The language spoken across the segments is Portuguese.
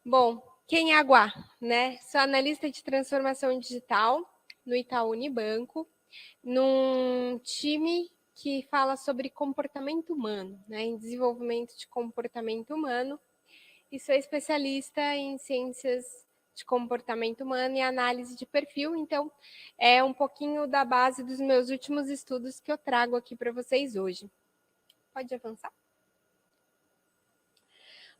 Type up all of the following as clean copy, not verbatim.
Bom, quem é a Guá, né? Sou analista de transformação digital no Itaú Unibanco, num time que fala sobre comportamento humano, né? Em desenvolvimento de comportamento humano, e sou especialista em ciências de comportamento humano e análise de perfil, então é um pouquinho da base dos meus últimos estudos que eu trago aqui para vocês hoje. Pode avançar?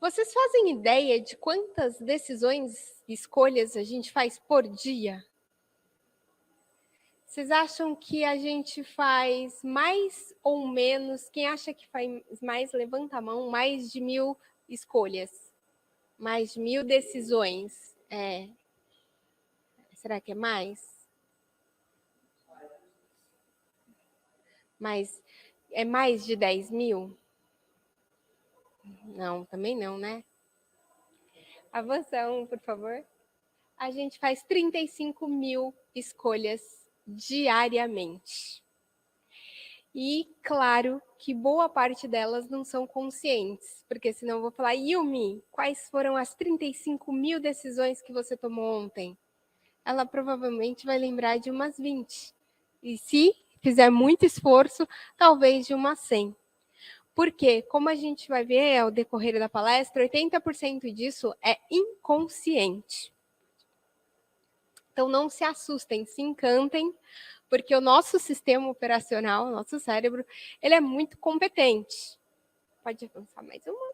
Vocês fazem ideia de quantas decisões e escolhas a gente faz por dia? Vocês acham que a gente faz mais ou menos? Quem acha que faz mais, levanta a mão, mais de 1000 escolhas. Mais de 1000 decisões. Será que é mais? Mas é mais de 10.000? Não, também não, né? Avança por favor. A gente faz 35.000 escolhas diariamente. E, claro, que boa parte delas não são conscientes, porque senão eu vou falar, Yumi, quais foram as 35.000 decisões que você tomou ontem? Ela provavelmente vai lembrar de umas 20. E se fizer muito esforço, talvez de umas 100. Porque, como a gente vai ver ao decorrer da palestra, 80% disso é inconsciente. Então, não se assustem, se encantem, porque o nosso sistema operacional, o nosso cérebro, ele é muito competente. Pode avançar mais uma?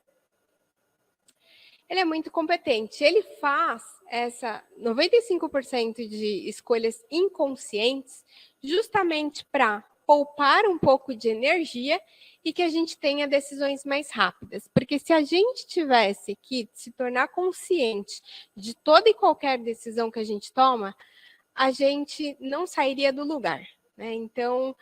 Ele é muito competente. Ele faz essa 95% de escolhas inconscientes justamente para poupar um pouco de energia e que a gente tenha decisões mais rápidas. Porque se a gente tivesse que se tornar consciente de toda e qualquer decisão que a gente toma, a gente não sairia do lugar. Né? Então,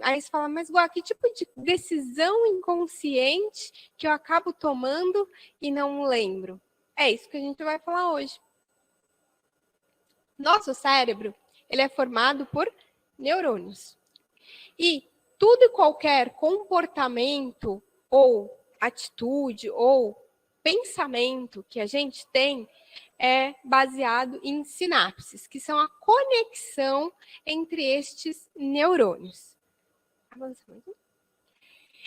aí você fala, mas Guá, que tipo de decisão inconsciente que eu acabo tomando e não lembro? É isso que a gente vai falar hoje. Nosso cérebro, ele é formado por neurônios. E tudo e qualquer comportamento ou atitude ou pensamento que a gente tem é baseado em sinapses, que são a conexão entre estes neurônios.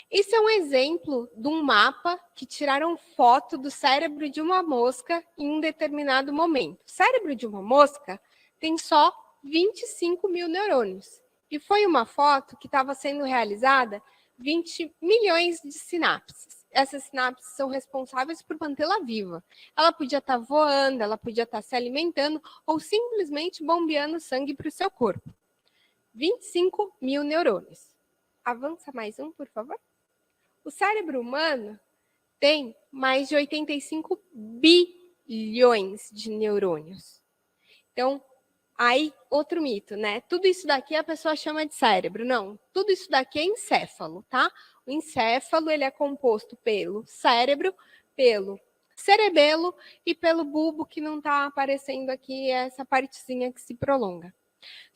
Isso é um exemplo de um mapa que tiraram foto do cérebro de uma mosca em um determinado momento. O cérebro de uma mosca tem só 25.000 neurônios. E foi uma foto que estava sendo realizada 20 milhões de sinapses. Essas sinapses são responsáveis por mantê-la viva. Ela podia estar voando, ela podia estar se alimentando ou simplesmente bombeando sangue para o seu corpo. 25.000 neurônios. Avança mais um, por favor. O cérebro humano tem mais de 85 bilhões de neurônios. Então, aí, outro mito, né? Tudo isso daqui a pessoa chama de cérebro. Não, tudo isso daqui é encéfalo, tá? O encéfalo, ele é composto pelo cérebro, pelo cerebelo e pelo bulbo, que não está aparecendo aqui, essa partezinha que se prolonga.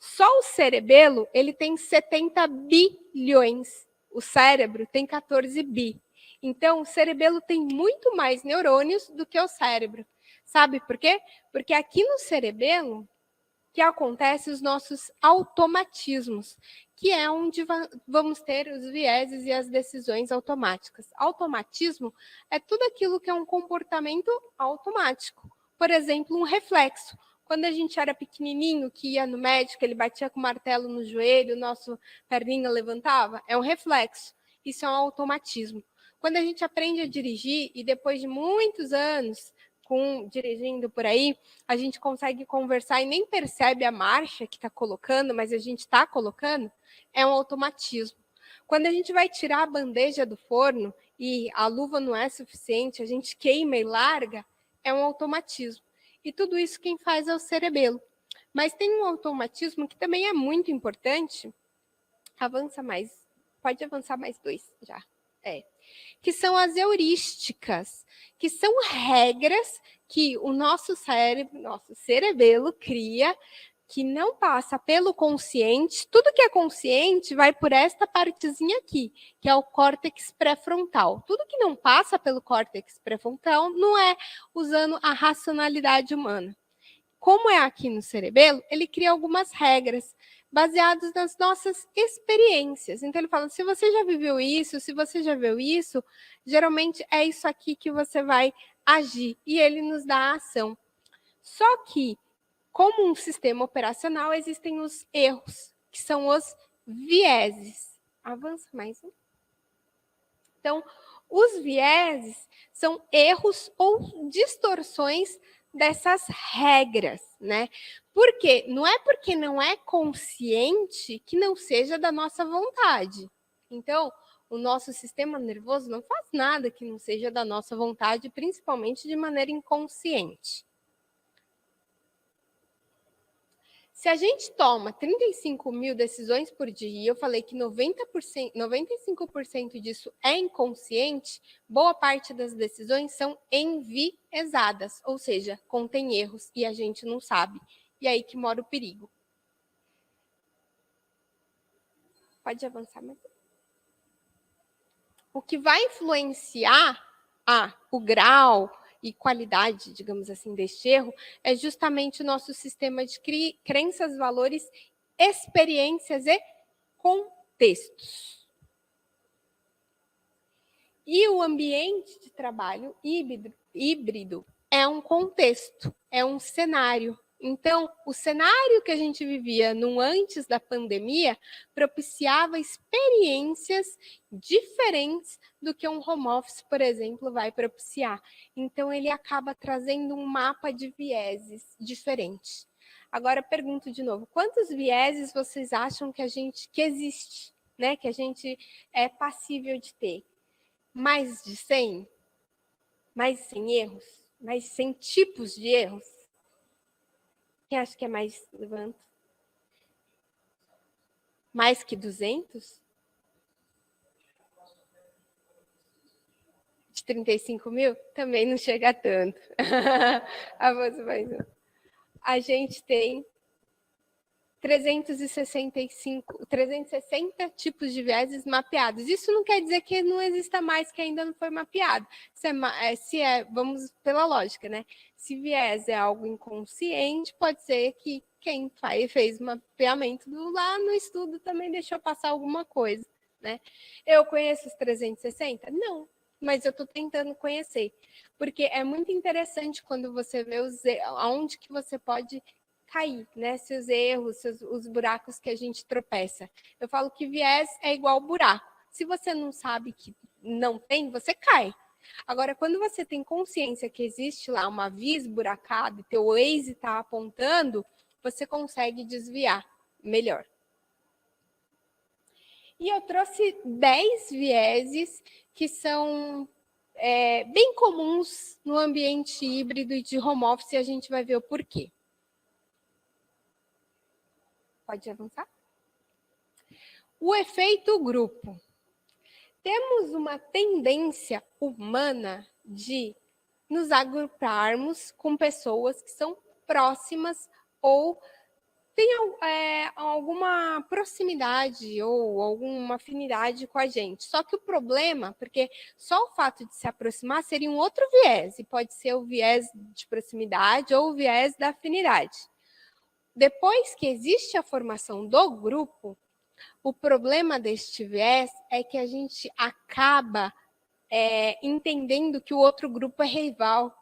Só o cerebelo, ele tem 70 bilhões. O cérebro tem 14 bi. Então, o cerebelo tem muito mais neurônios do que o cérebro. Sabe por quê? Porque aqui no cerebelo que acontecem os nossos automatismos, que é onde vamos ter os vieses e as decisões automáticas. Automatismo é tudo aquilo que é um comportamento automático. Por exemplo, um reflexo. Quando a gente era pequenininho, que ia no médico, ele batia com o martelo no joelho, o nosso perninha levantava, é um reflexo. Isso é um automatismo. Quando a gente aprende a dirigir e depois de muitos anos dirigindo por aí, a gente consegue conversar e nem percebe a marcha que está colocando, mas a gente está colocando, é um automatismo. Quando a gente vai tirar a bandeja do forno e a luva não é suficiente, a gente queima e larga, é um automatismo. E tudo isso quem faz é o cerebelo. Mas tem um automatismo que também é muito importante. Avança mais. Pode avançar mais 2 já. Que são as heurísticas, que são regras que o nosso cérebro, nosso cerebelo cria que não passa pelo consciente, tudo que é consciente vai por esta partezinha aqui, que é o córtex pré-frontal. Tudo que não passa pelo córtex pré-frontal não é usando a racionalidade humana. Como é aqui no cerebelo, ele cria algumas regras baseadas nas nossas experiências. Então ele fala, se você já viveu isso, se você já viu isso, geralmente é isso aqui que você vai agir, e ele nos dá a ação. Só que, como um sistema operacional, existem os erros, que são os vieses. Avança mais um. Então, os vieses são erros ou distorções dessas regras, né? Porque não é porque não é consciente que não seja da nossa vontade. Então, o nosso sistema nervoso não faz nada que não seja da nossa vontade, principalmente de maneira inconsciente. Se a gente toma 35 mil decisões por dia, e eu falei que 95% disso é inconsciente, boa parte das decisões são enviesadas, ou seja, contém erros e a gente não sabe. E aí que mora o perigo. Pode avançar mais. O que vai influenciar o grau e qualidade, digamos assim, deste erro, é justamente o nosso sistema de crenças, valores, experiências e contextos. E o ambiente de trabalho híbrido é um contexto, é um cenário. Então, o cenário que a gente vivia no antes da pandemia propiciava experiências diferentes do que um home office, por exemplo, vai propiciar. Então, ele acaba trazendo um mapa de vieses diferentes. Agora, pergunto de novo, quantos vieses vocês acham que existe, né? Que a gente é passível de ter? Mais de 100? Mais de 100 erros? Mais de 100 tipos de erros? Quem acha que é mais? Levanta. Mais que 200? De 35 mil? Também não chega a tanto. A gente tem 360 tipos de vieses mapeados. Isso não quer dizer que não exista mais, que ainda não foi mapeado. Vamos pela lógica, né? Se viés é algo inconsciente, pode ser que quem fez mapeamento lá no estudo também deixou passar alguma coisa, né? Eu conheço os 360? Não, mas eu estou tentando conhecer. Porque é muito interessante quando você vê aonde que você pode cair, né? Seus erros, os buracos que a gente tropeça. Eu falo que viés é igual buraco. Se você não sabe que não tem, você cai. Agora, quando você tem consciência que existe lá uma via esburacada e teu Waze está apontando, você consegue desviar melhor. E eu trouxe 10 vieses que são bem comuns no ambiente híbrido e de home office, e a gente vai ver o porquê. Pode avançar? O efeito grupo. Temos uma tendência humana de nos agruparmos com pessoas que são próximas ou têm alguma proximidade ou alguma afinidade com a gente. Só que o problema, porque só o fato de se aproximar seria um outro viés, e pode ser o viés de proximidade ou o viés da afinidade. Depois que existe a formação do grupo, o problema deste viés é que a gente acaba entendendo que o outro grupo é rival.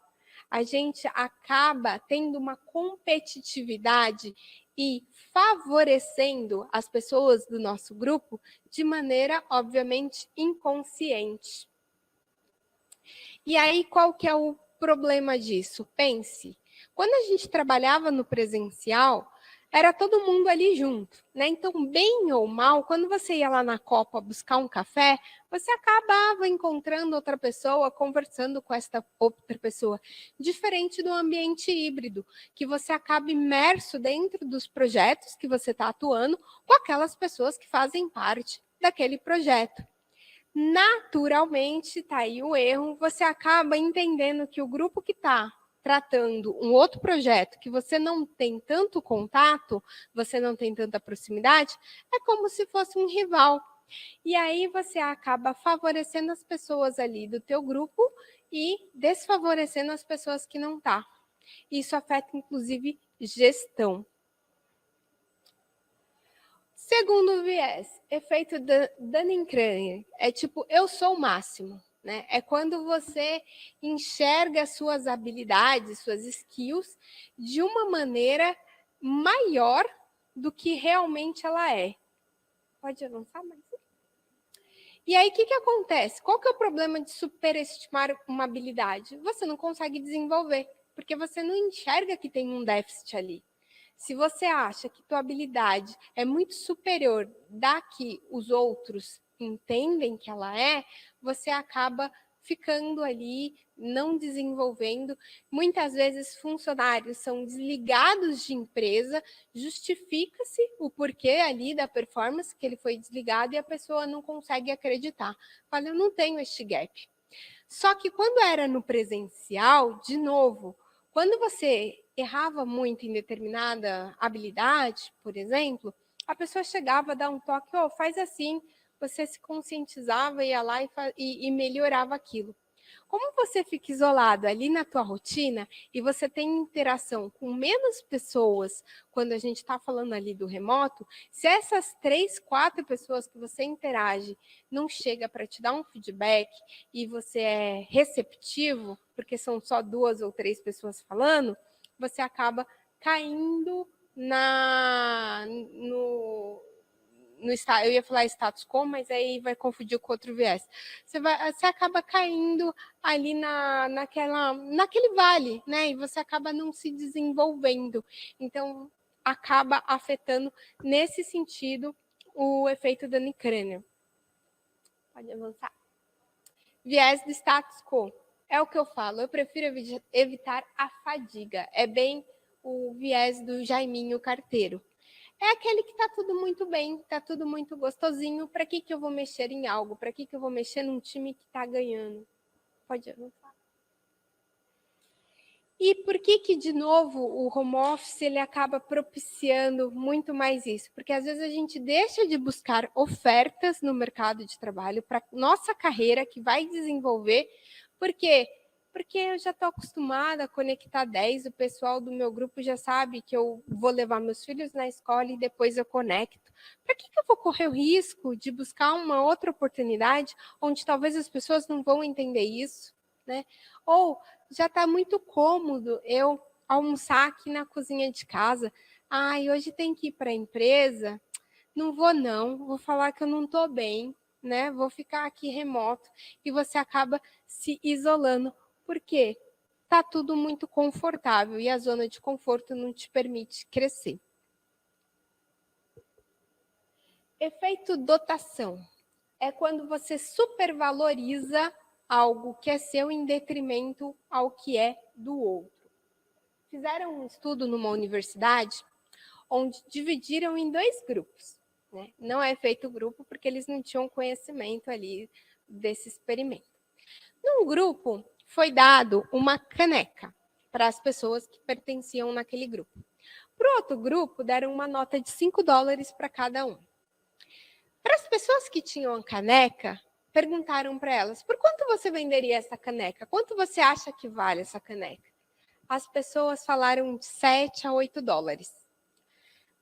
A gente acaba tendo uma competitividade e favorecendo as pessoas do nosso grupo de maneira, obviamente, inconsciente. E aí, qual que é o problema disso? Pense, quando a gente trabalhava no presencial, era todo mundo ali junto, né? Então, bem ou mal, quando você ia lá na Copa buscar um café, você acabava encontrando outra pessoa, conversando com esta outra pessoa. Diferente do ambiente híbrido, que você acaba imerso dentro dos projetos que você está atuando com aquelas pessoas que fazem parte daquele projeto. Naturalmente, tá aí o erro, você acaba entendendo que o grupo que está tratando um outro projeto que você não tem tanto contato, você não tem tanta proximidade, é como se fosse um rival. E aí você acaba favorecendo as pessoas ali do teu grupo e desfavorecendo as pessoas que não tá. Isso afeta, inclusive, gestão. Segundo viés, efeito Dunning-Kruger, é tipo, eu sou o máximo. Né? É quando você enxerga suas habilidades, suas skills, de uma maneira maior do que realmente ela é. Pode avançar mais? E aí, o que acontece? Qual que é o problema de superestimar uma habilidade? Você não consegue desenvolver, porque você não enxerga que tem um déficit ali. Se você acha que tua habilidade é muito superior da que os outros entendem que ela é, você acaba ficando ali, não desenvolvendo. Muitas vezes funcionários são desligados de empresa, justifica-se o porquê ali da performance que ele foi desligado e a pessoa não consegue acreditar. Fala, eu não tenho este gap. Só que quando era no presencial, de novo, quando você errava muito em determinada habilidade, por exemplo, a pessoa chegava a dar um toque, oh, faz assim, você se conscientizava, ia lá e melhorava aquilo. Como você fica isolado ali na tua rotina e você tem interação com menos pessoas, quando a gente está falando ali do remoto, se essas 3, 4 pessoas que você interage não chega para te dar um feedback e você é receptivo, porque são só 2 ou 3 pessoas falando, você acaba caindo no eu ia falar status quo, mas aí vai confundir com outro viés. Você acaba caindo ali naquele vale, né? E você acaba não se desenvolvendo. Então, acaba afetando, nesse sentido, o efeito Dunning-Kruger. Pode avançar. Viés do status quo. É o que eu falo, eu prefiro evitar a fadiga. É bem o viés do Jaiminho Carteiro. É aquele que está tudo muito bem, está tudo muito gostosinho. Para que eu vou mexer em algo? Para que eu vou mexer num time que está ganhando? Pode avançar. E por que, de novo, o home office ele acaba propiciando muito mais isso? Porque às vezes a gente deixa de buscar ofertas no mercado de trabalho para nossa carreira que vai desenvolver. Por quê? Porque eu já estou acostumada a conectar 10, o pessoal do meu grupo já sabe que eu vou levar meus filhos na escola e depois eu conecto. Para que eu vou correr o risco de buscar uma outra oportunidade onde talvez as pessoas não vão entender isso? Né? Ou já está muito cômodo eu almoçar aqui na cozinha de casa. Ai, hoje tem que ir para a empresa. Não vou não, vou falar que eu não estou bem, né? Vou ficar aqui remoto e você acaba se isolando. Por quê? Tá tudo muito confortável e a zona de conforto não te permite crescer. Efeito dotação é quando você supervaloriza algo que é seu em detrimento ao que é do outro. Fizeram um estudo numa universidade onde dividiram em 2 grupos. Né? Não é feito grupo porque eles não tinham conhecimento ali desse experimento. Num grupo, foi dado uma caneca para as pessoas que pertenciam naquele grupo. Para o outro grupo, deram uma nota de $5 para cada um. Para as pessoas que tinham a caneca, perguntaram para elas, por quanto você venderia essa caneca? Quanto você acha que vale essa caneca? As pessoas falaram de $7 a $8.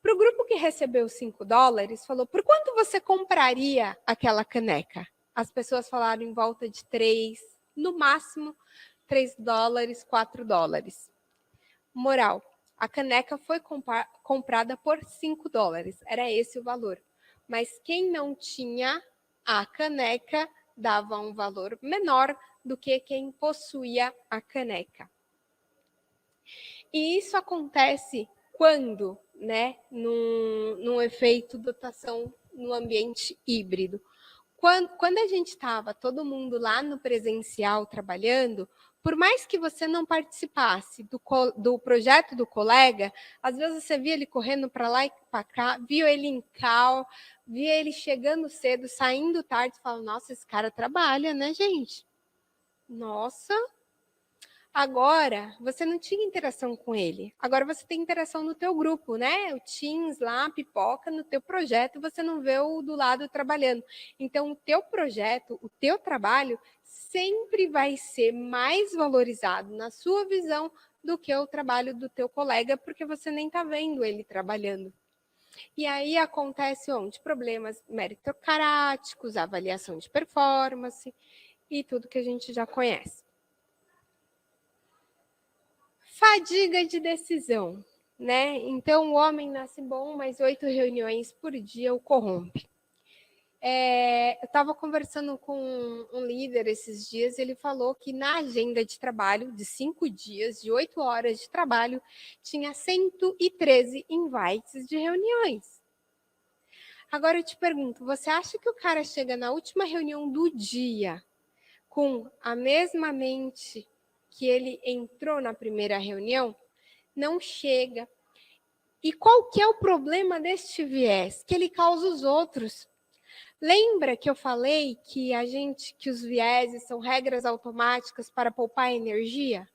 Para o grupo que recebeu $5, falou, por quanto você compraria aquela caneca? As pessoas falaram em volta de 3, no máximo $3, $4. Moral, a caneca foi comprada por $5, era esse o valor. Mas quem não tinha a caneca dava um valor menor do que quem possuía a caneca. E isso acontece quando, né, num efeito dotação no ambiente híbrido. Quando a gente estava todo mundo lá no presencial trabalhando, por mais que você não participasse do projeto do colega, às vezes você via ele correndo para lá e para cá, via ele em cal, via ele chegando cedo, saindo tarde, e falava, nossa, esse cara trabalha, né, gente? Nossa, Agora, você não tinha interação com ele. Agora você tem interação no teu grupo, né? O Teams lá, pipoca no teu projeto, você não vê o do lado trabalhando. Então, o teu projeto, o teu trabalho, sempre vai ser mais valorizado na sua visão do que o trabalho do teu colega, porque você nem está vendo ele trabalhando. E aí acontece onde? Problemas meritocráticos, avaliação de performance e tudo que a gente já conhece. Fadiga de decisão, né? Então o homem nasce bom, mas 8 reuniões por dia o corrompe. Eu estava conversando com um líder esses dias, ele falou que na agenda de trabalho de 5 dias, de 8 horas de trabalho, tinha 113 invites de reuniões. Agora eu te pergunto, você acha que o cara chega na última reunião do dia com a mesma mente que ele entrou na primeira reunião? Não chega. E qual que é o problema deste viés? Que ele causa os outros. Lembra que eu falei que os vieses são regras automáticas para poupar energia?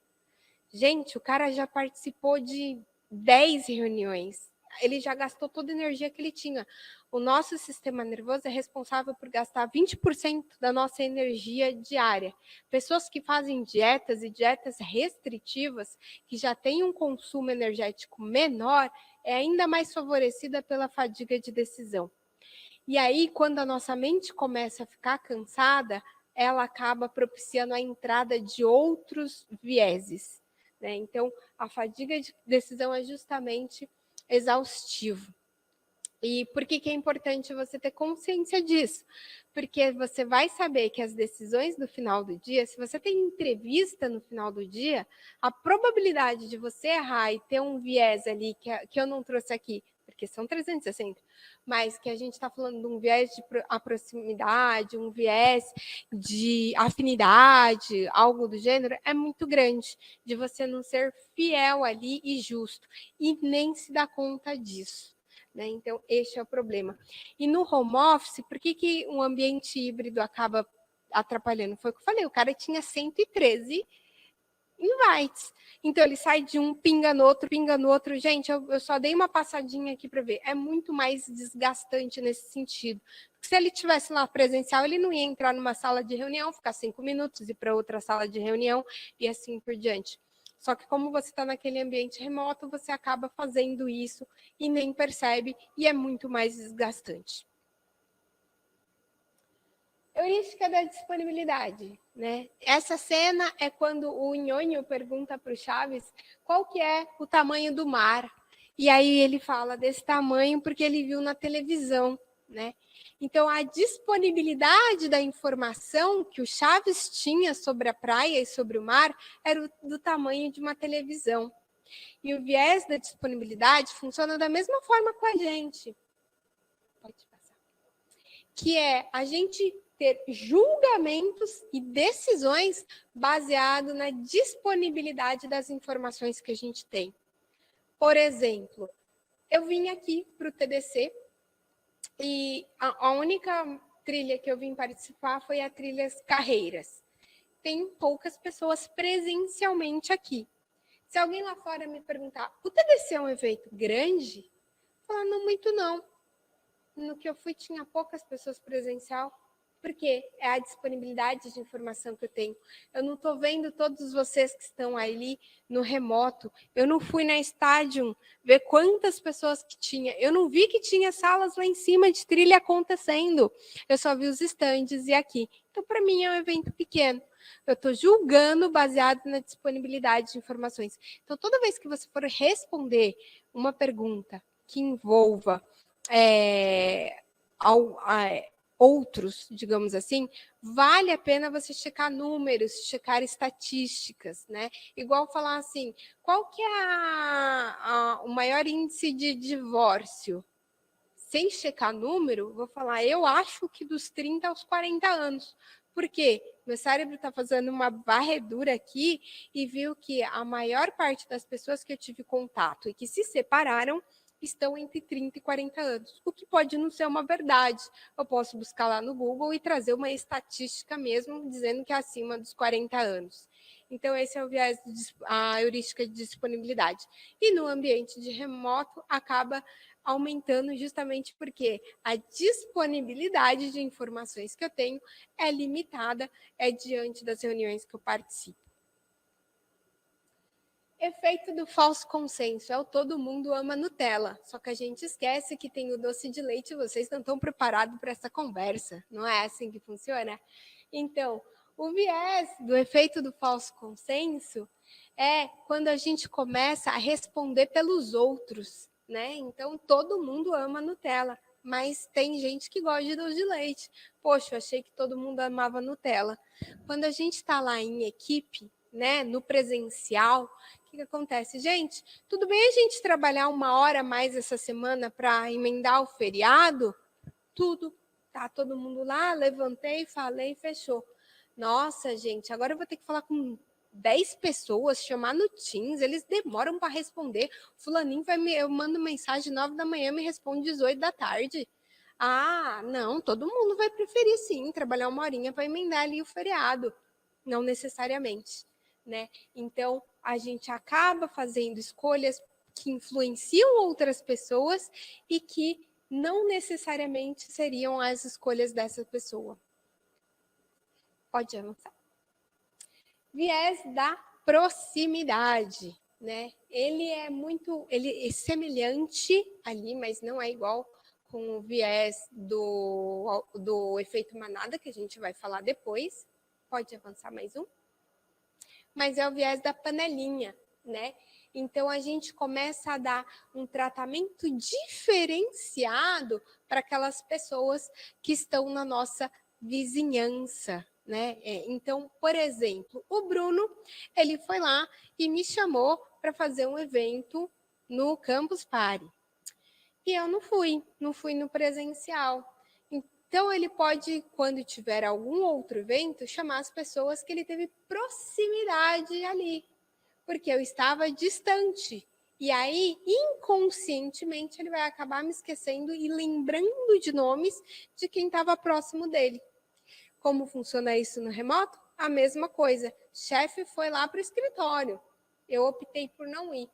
Gente, o cara já participou de 10 reuniões. Ele já gastou toda a energia que ele tinha. O nosso sistema nervoso é responsável por gastar 20% da nossa energia diária. Pessoas que fazem dietas e dietas restritivas, que já têm um consumo energético menor, é ainda mais favorecida pela fadiga de decisão. E aí, quando a nossa mente começa a ficar cansada, ela acaba propiciando a entrada de outros vieses, né? Então, a fadiga de decisão é justamente exaustivo. E por que é importante você ter consciência disso? Porque você vai saber que as decisões do final do dia, se você tem entrevista no final do dia, a probabilidade de você errar e ter um viés ali que eu não trouxe aqui, porque são 360, mas que a gente está falando de um viés de proximidade, um viés de afinidade, algo do gênero, é muito grande, de você não ser fiel ali e justo, e nem se dar conta disso. Né? Então, este é o problema. E no home office, por que um ambiente híbrido acaba atrapalhando? Foi o que eu falei, o cara tinha 113 invites. Então, ele sai de um, pinga no outro, pinga no outro. Gente, eu só dei uma passadinha aqui para ver. É muito mais desgastante nesse sentido. Porque se ele tivesse lá presencial, ele não ia entrar numa sala de reunião, ficar 5 minutos, ir para outra sala de reunião e assim por diante. Só que como você está naquele ambiente remoto, você acaba fazendo isso e nem percebe, e é muito mais desgastante. Heurística da disponibilidade, né? Essa cena é quando o Nhonho pergunta para o Chaves qual que é o tamanho do mar. E aí ele fala desse tamanho porque ele viu na televisão, né? Então, a disponibilidade da informação que o Chaves tinha sobre a praia e sobre o mar era do tamanho de uma televisão. E o viés da disponibilidade funciona da mesma forma com a gente. Pode passar. Que é a gente ter julgamentos e decisões baseado na disponibilidade das informações que a gente tem. Por exemplo, eu vim aqui para o TDC e a única trilha que eu vim participar foi a trilha Carreiras. Tem poucas pessoas presencialmente aqui. Se alguém lá fora me perguntar, o TDC é um evento grande? Eu falo, não muito não. No que eu fui tinha poucas pessoas presencial, porque é a disponibilidade de informação que eu tenho. Eu não estou vendo todos vocês que estão ali no remoto. Eu não fui na Stadium ver quantas pessoas que tinha. Eu não vi que tinha salas lá em cima de trilha acontecendo. Eu só vi os estandes e aqui. Então, para mim, é um evento pequeno. Eu estou julgando baseado na disponibilidade de informações. Então, toda vez que você for responder uma pergunta que envolva outros, digamos assim, vale a pena você checar números, checar estatísticas, né? Igual falar assim, qual que é o maior índice de divórcio? Sem checar número, vou falar, eu acho que dos 30 aos 40 anos. Por quê? Meu cérebro está fazendo uma varredura aqui e viu que a maior parte das pessoas que eu tive contato e que se separaram estão entre 30 e 40 anos, o que pode não ser uma verdade. Eu posso buscar lá no Google e trazer uma estatística mesmo dizendo que é acima dos 40 anos. Então, esse é o viés, a heurística de disponibilidade. E no ambiente de remoto, acaba aumentando justamente porque a disponibilidade de informações que eu tenho é limitada, é diante das reuniões que eu participo. Efeito do falso consenso, é o todo mundo ama Nutella, só que a gente esquece que tem o doce de leite e vocês não estão preparados para essa conversa, não é assim que funciona? Então, o viés do efeito do falso consenso é quando a gente começa a responder pelos outros, né? Então, todo mundo ama Nutella, mas tem gente que gosta de doce de leite. Poxa, eu achei que todo mundo amava Nutella. Quando a gente está lá em equipe, né, no presencial, o que acontece? Gente, tudo bem a gente trabalhar 1 hora a mais essa semana para emendar o feriado? Tudo. Tá todo mundo lá, levantei, falei, fechou. Nossa, gente, agora eu vou ter que falar com 10 pessoas, chamar no Teams, eles demoram para responder. Fulaninho eu mando mensagem 9 da manhã, me responde 18 da tarde. Ah, não, todo mundo vai preferir sim trabalhar 1 horinha para emendar ali o feriado. Não necessariamente, né? Então, a gente acaba fazendo escolhas que influenciam outras pessoas e que não necessariamente seriam as escolhas dessa pessoa. Pode avançar. Viés da proximidade, né? Ele é semelhante ali, mas não é igual com o viés do efeito manada, que a gente vai falar depois. Pode avançar mais um. Mas é o viés da panelinha, né? Então, a gente começa a dar um tratamento diferenciado para aquelas pessoas que estão na nossa vizinhança, né? Então, por exemplo, o Bruno, ele foi lá e me chamou para fazer um evento no Campus Party. E eu não fui no presencial. Então, ele pode, quando tiver algum outro evento, chamar as pessoas que ele teve proximidade ali, porque eu estava distante. E aí, inconscientemente, ele vai acabar me esquecendo e lembrando de nomes de quem estava próximo dele. Como funciona isso no remoto? A mesma coisa. Chefe foi lá para o escritório. Eu optei por não ir.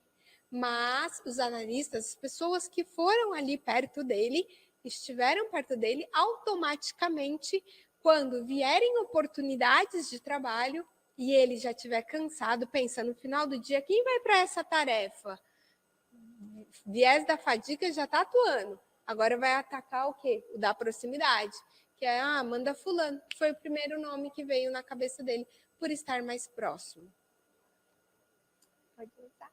Mas os analistas, as pessoas que foram ali perto dele, estiveram perto dele, automaticamente, quando vierem oportunidades de trabalho, e ele já estiver cansado, pensa no final do dia, quem vai para essa tarefa? Viés da fadiga já está atuando. Agora vai atacar o quê? O da proximidade. Que é, manda fulano. Foi o primeiro nome que veio na cabeça dele, por estar mais próximo. Pode voltar.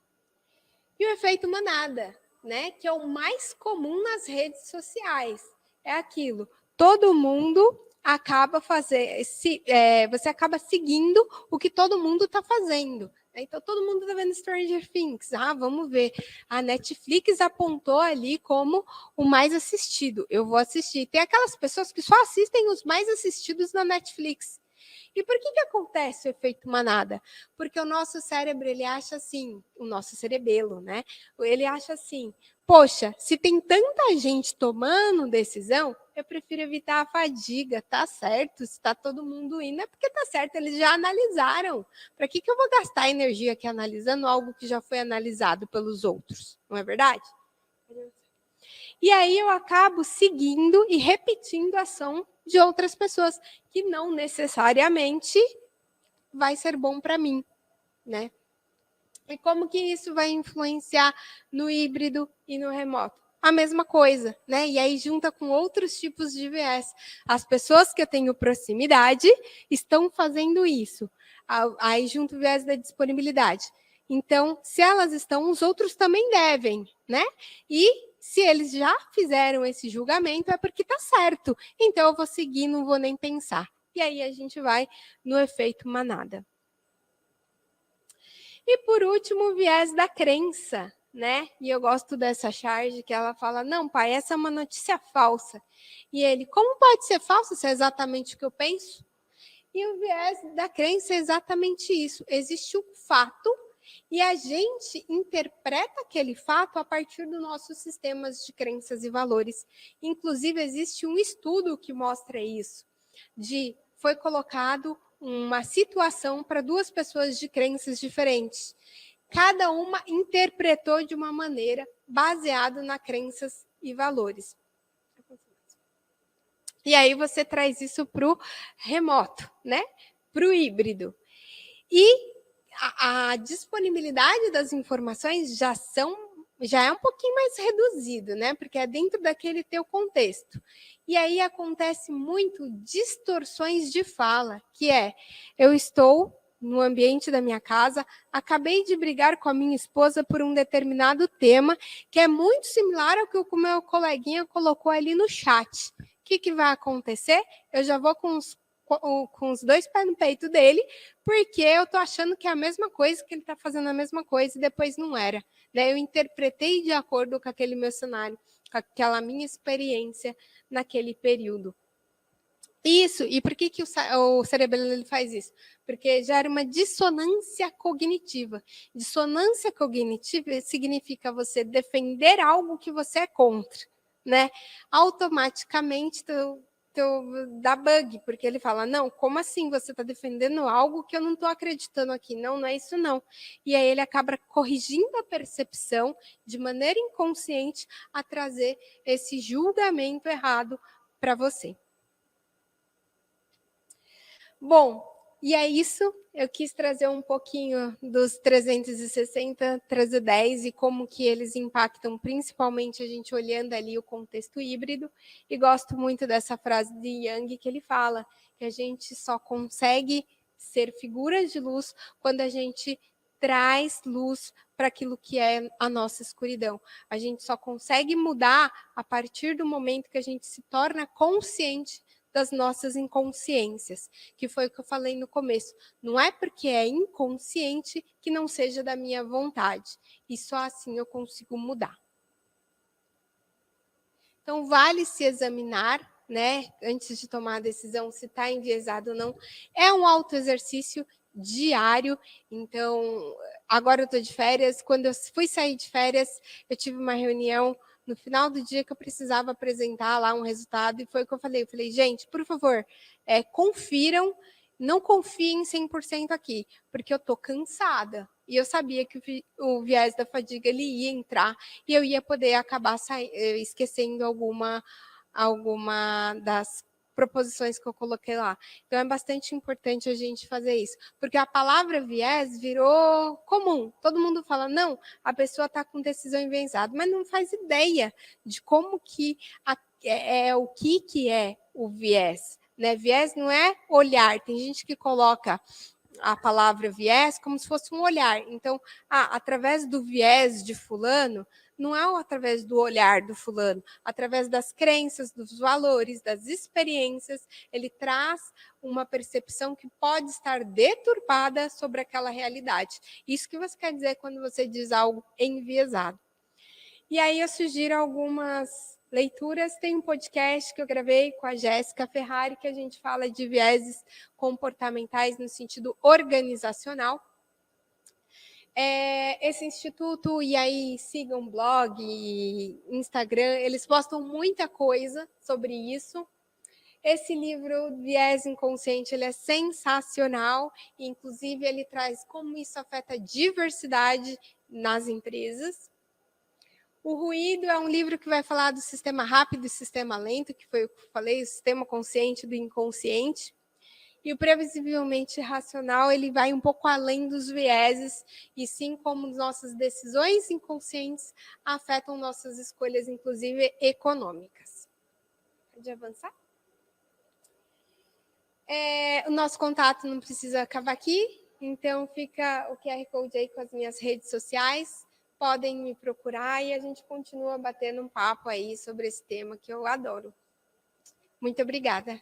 E o efeito manada, né? Que é o mais comum nas redes sociais. É aquilo. Todo mundo acaba você acaba seguindo o que todo mundo está fazendo. Então, todo mundo está vendo Stranger Things. Vamos ver. A Netflix apontou ali como o mais assistido. Eu vou assistir. Tem aquelas pessoas que só assistem os mais assistidos na Netflix. E por que acontece o efeito manada? Porque o nosso cérebro, ele acha assim, o nosso cerebelo, né? Ele acha assim, poxa, se tem tanta gente tomando decisão, eu prefiro evitar a fadiga, tá certo? Se tá todo mundo indo, é porque tá certo, eles já analisaram. Para que eu vou gastar energia aqui analisando algo que já foi analisado pelos outros? Não é verdade? E aí eu acabo seguindo e repetindo a ação de outras pessoas, que não necessariamente vai ser bom para mim, né? E como que isso vai influenciar no híbrido e no remoto? A mesma coisa, né? E aí junta com outros tipos de viés. As pessoas que eu tenho proximidade estão fazendo isso. Aí junto o viés da disponibilidade. Então, se elas estão, os outros também devem, né? E se eles já fizeram esse julgamento, é porque está certo. Então, eu vou seguir, não vou nem pensar. E aí a gente vai no efeito manada. E por último, o viés da crença, né? E eu gosto dessa charge que ela fala: não, pai, essa é uma notícia falsa. E ele: como pode ser falsa se é exatamente o que eu penso? E o viés da crença é exatamente isso. Existe um fato e a gente interpreta aquele fato a partir dos nossos sistemas de crenças e valores. Inclusive, existe um estudo que mostra isso. Foi colocado uma situação para duas pessoas de crenças diferentes. Cada uma interpretou de uma maneira baseado nas crenças e valores. E aí você traz isso para o remoto, né? Para o híbrido. E a disponibilidade das informações já é um pouquinho mais reduzido, né? Porque é dentro daquele teu contexto. E aí acontece muito distorções de fala, que é, eu estou no ambiente da minha casa, acabei de brigar com a minha esposa por um determinado tema, que é muito similar ao que o meu coleguinha colocou ali no chat. O que vai acontecer? Eu já vou com os dois pés no peito dele, porque eu estou achando que é a mesma coisa, que ele está fazendo a mesma coisa e depois não era. Daí eu interpretei de acordo com aquele meu cenário, com aquela minha experiência naquele período. Isso, e por que o cérebro ele faz isso? Porque gera uma dissonância cognitiva. Dissonância cognitiva significa você defender algo que você é contra, né? Automaticamente dá bug, porque ele fala, não, como assim você está defendendo algo que eu não estou acreditando aqui? Não, não é isso não. E aí ele acaba corrigindo a percepção de maneira inconsciente a trazer esse julgamento errado para você. Bom, e é isso. Eu quis trazer um pouquinho dos 360, 310 e como que eles impactam, principalmente a gente olhando ali o contexto híbrido. E gosto muito dessa frase de Jung que ele fala que a gente só consegue ser figuras de luz quando a gente traz luz para aquilo que é a nossa escuridão. A gente só consegue mudar a partir do momento que a gente se torna consciente das nossas inconsciências, que foi o que eu falei no começo. Não é porque é inconsciente que não seja da minha vontade. E só assim eu consigo mudar. Então, vale se examinar, né, antes de tomar a decisão se está enviesado ou não. É um autoexercício diário. Então, agora eu estou de férias. Quando eu fui sair de férias, eu tive uma reunião no final do dia que eu precisava apresentar lá um resultado, e foi o que eu falei. Eu falei, gente, por favor, confiram, não confiem 100% aqui, porque eu estou cansada. E eu sabia que o viés da fadiga ele ia entrar e eu ia poder acabar esquecendo alguma das proposições que eu coloquei lá. Então, é bastante importante a gente fazer isso, porque a palavra viés virou comum. Todo mundo fala, não, a pessoa está com decisão enviesada, mas não faz ideia de como que o que é o viés. Né? Viés não é olhar. Tem gente que coloca a palavra viés como se fosse um olhar. Então, através do viés de fulano, não é através do olhar do fulano, através das crenças, dos valores, das experiências, ele traz uma percepção que pode estar deturpada sobre aquela realidade. Isso que você quer dizer quando você diz algo enviesado. E aí eu sugiro algumas leituras. Tem um podcast que eu gravei com a Jéssica Ferrari, que a gente fala de vieses comportamentais no sentido organizacional. Esse instituto, e aí sigam blog, Instagram, eles postam muita coisa sobre isso. Esse livro, Viés Inconsciente, ele é sensacional, inclusive ele traz como isso afeta a diversidade nas empresas. O Ruído é um livro que vai falar do sistema rápido e sistema lento, que foi o que eu falei, o sistema consciente do inconsciente. E o previsivelmente racional, ele vai um pouco além dos vieses, e sim como nossas decisões inconscientes afetam nossas escolhas, inclusive econômicas. Pode avançar? O nosso contato não precisa acabar aqui, então fica o QR Code aí com as minhas redes sociais. Podem me procurar e a gente continua batendo um papo aí sobre esse tema que eu adoro. Muito obrigada.